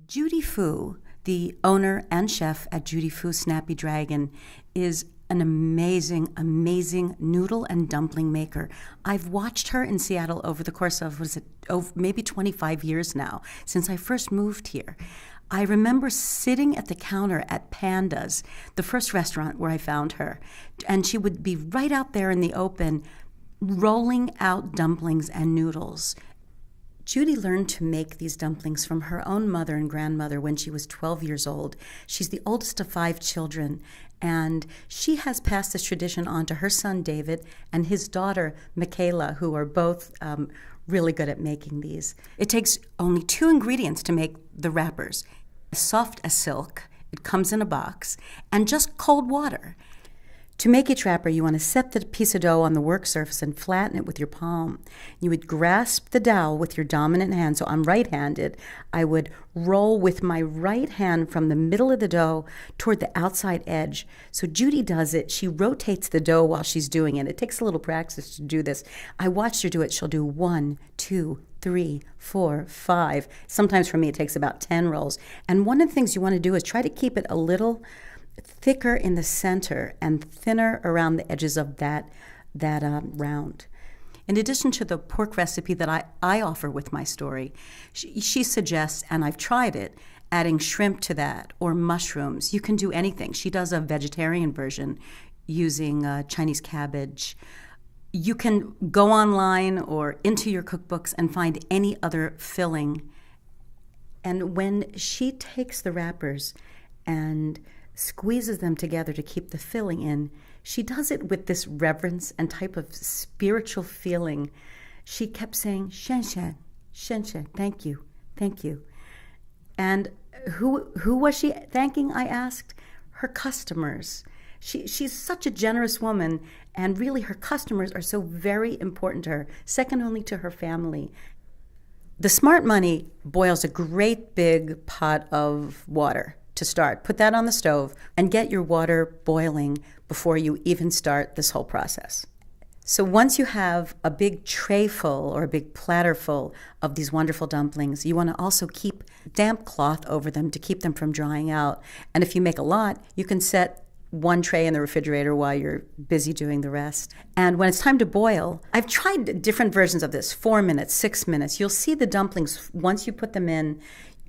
Judy Fu, the owner and chef at Judy Fu Snappy Dragon, is an amazing, amazing noodle and dumpling maker. I've watched her in Seattle over the course of, maybe 25 years now, since I first moved here. I remember sitting at the counter at Panda's, the first restaurant where I found her, and she would be right out there in the open, rolling out dumplings and noodles. Judy learned to make these dumplings from her own mother and grandmother when she was 12 years old. She's the oldest of 5 children, and she has passed this tradition on to her son David and his daughter Michaela, who are both really good at making these. It takes only 2 ingredients to make the wrappers: soft as silk, it comes in a box, and just cold water. To make each wrapper, you want to set the piece of dough on the work surface and flatten it with your palm. You would grasp the dowel with your dominant hand. So I'm right-handed. I would roll with my right hand from the middle of the dough toward the outside edge. So Judy does it. She rotates the dough while she's doing it. It takes a little practice to do this. I watched her do it. She'll do 1, 2, 3, 4, 5. Sometimes for me, it takes about 10 rolls. And one of the things you want to do is try to keep it a little thicker in the center and thinner around the edges of that round. In addition to the pork recipe that I offer with my story, she suggests, and I've tried it, adding shrimp to that or mushrooms. You can do anything. She does a vegetarian version using Chinese cabbage. You can go online or into your cookbooks and find any other filling. And when she takes the wrappers and squeezes them together to keep the filling in, she does it with this reverence and type of spiritual feeling. She kept saying, "Shen Shen, Shen Shen, thank you, thank you." And who was she thanking, I asked? Her customers. She's such a generous woman, and really her customers are so very important to her, second only to her family. The smart money boils a great big pot of water to start. Put that on the stove and get your water boiling before you even start this whole process. So once you have a big tray full or a big platter full of these wonderful dumplings, you want to also keep damp cloth over them to keep them from drying out. And if you make a lot, you can set one tray in the refrigerator while you're busy doing the rest. And when it's time to boil, I've tried different versions of this, 4 minutes, 6 minutes. You'll see the dumplings, once you put them in,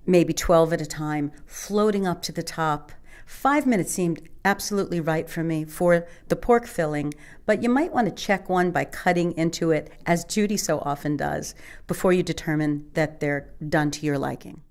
maybe 12 at a time, floating up to the top. 5 minutes seemed absolutely right for me for the pork filling, but you might want to check one by cutting into it, as Judy so often does, before you determine that they're done to your liking.